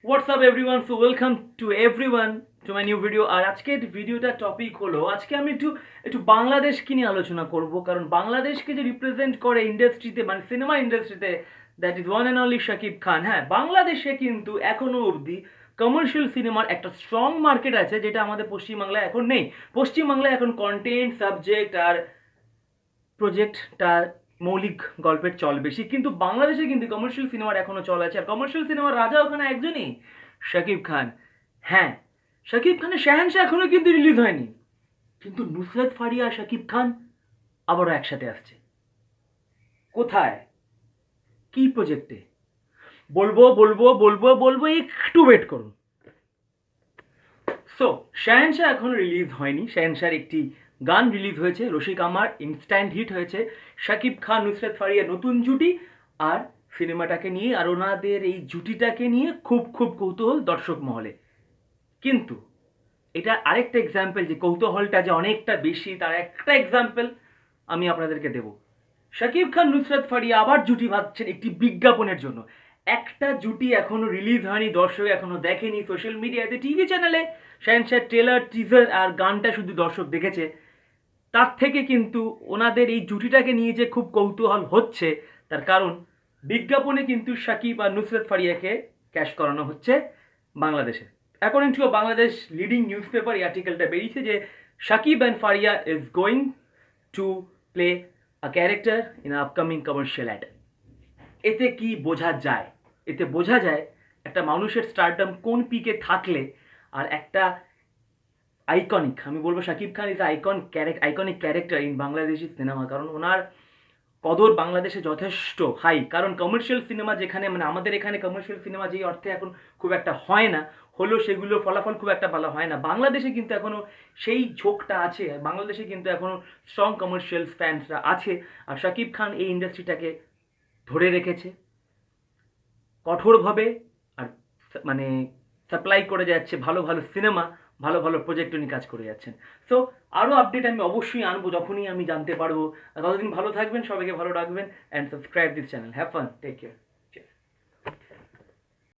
What's up everyone? So welcome to everyone to my new video. আর আজকের ভিডিওটা topic হলো আজকে আমি একটু বাংলাদেশকে নিয়ে আলোচনা করব, কারণ বাংলাদেশকে যে রিপ্রেজেন্ট করে ইন্ডাস্ট্রিতে, মানে সিনেমা ইন্ডাস্ট্রিতে, that is one and only Shakib Khan. হ্যাঁ, বাংলাদেশে কিন্তু এখনো অবধি কমার্শিয়াল সিনেমার একটা স্ট্রং মার্কেট আছে, যেটা আমাদের পশ্চিমবাংলায় এখন নেই। পশ্চিমবাংলায় এখন কন্টেন্ট, সাবজেক্ট আর প্রজেক্টটা মৌলিক গল্পের চল বেশি, কিন্তু বাংলাদেশে কিন্তু কমার্শিয়াল সিনেমার এখনো চল আছে। আর কমার্শিয়াল সিনেমার রাজা ওখানে একজনই, শাকিব খান। হ্যাঁ, শাকিব খানের শাহেনশাহ এখনো কিন্তু রিলিজ হয়নি, কিন্তু নুসরাত ফারিয়া আর শাকিব খান আবারও একসাথে আসছে। কোথায়, কি প্রজেক্টে? বলবো বলবো বলবো বলবো, একটু ওয়েট করুন। সো শাহেনশাহ এখনো রিলিজ হয়নি। শাহেনশাহর একটি গান রিলিজ হয়েছে, রশিক আমার, ইনস্ট্যান্ট হিট হয়েছে। শাকিব খান, নুসরাত ফারিয়া নতুন জুটি, আর সিনেমাটাকে নিয়ে আর ওনাদের এই জুটিটাকে নিয়ে খুব খুব কৌতূহল দর্শক মহলে। কিন্তু এটা আরেকটা এক্সাম্পল যে কৌতূহলটা যে অনেকটা বেশি, তার একটা এক্সাম্পল আমি আপনাদেরকে দেব। শাকিব খান, নুসরাত ফারিয়া আবার জুটি বাঁধছেন একটি বিজ্ঞাপনের জন্য। একটা জুটি এখনো রিলিজ হয়নি, দর্শক এখনো দেখেনি। সোশ্যাল মিডিয়াতে, টিভি চ্যানেলে শাহেনশাহ ট্রেলার, টিজার আর গানটা শুধু দর্শক দেখেছে। তার থেকে কিন্তু ওনাদের এই জুটিটাকে নিয়ে যে খুব কৌতূহল হচ্ছে, তার কারণ বিজ্ঞাপনে কিন্তু শাকিব আর নুসরাত ফারিয়াকে ক্যাশ করানো হচ্ছে বাংলাদেশে। According to Bangladesh leading news paper, এই আর্টিকেলটা বেরিয়েছে যে Shakib and Faria is going to play a character in upcoming commercial ad. এতে কি বোঝা যায়? এতে বোঝা যায় একটা মানুষের স্টারডাম কোন পিকে থাকলে, আর একটা আইকনিক, আমি বলবো Shakib Khan is iconic character in Bangladeshi cinema. কারণ ওনার কদর বাংলাদেশে যথেষ্ট হাই। কারণ কমার্শিয়াল সিনেমা যেখানে, মানে আমাদের এখানে কমার্শিয়াল সিনেমা যেই অর্থে এখন খুব একটা হয় না, হলেও সেগুলো ফলাফল খুব একটা ভালো হয় না। বাংলাদেশে কিন্তু এখনো সেই ঝোঁকটা আছে, বাংলাদেশে কিন্তু এখনো স্ট্রং কমার্শিয়াল ফ্যান্সরা আছে। আর শাকিব খান এই ইন্ডাস্ট্রিটাকে ধরে রেখেছে কঠোরভাবে, আর মানে সাপ্লাই করে যাচ্ছে ভালো ভালো সিনেমা, ভালো ভালো প্রজেক্ট নিয়ে কাজ করে যাচ্ছেন। সো আরও আপডেট আমি অবশ্যই আনবো যখনই আমি জানতে পারবো। ততদিন ভালো থাকবেন, সবাইকে ভালো রাখবেন, and subscribe this channel. Have fun, take care.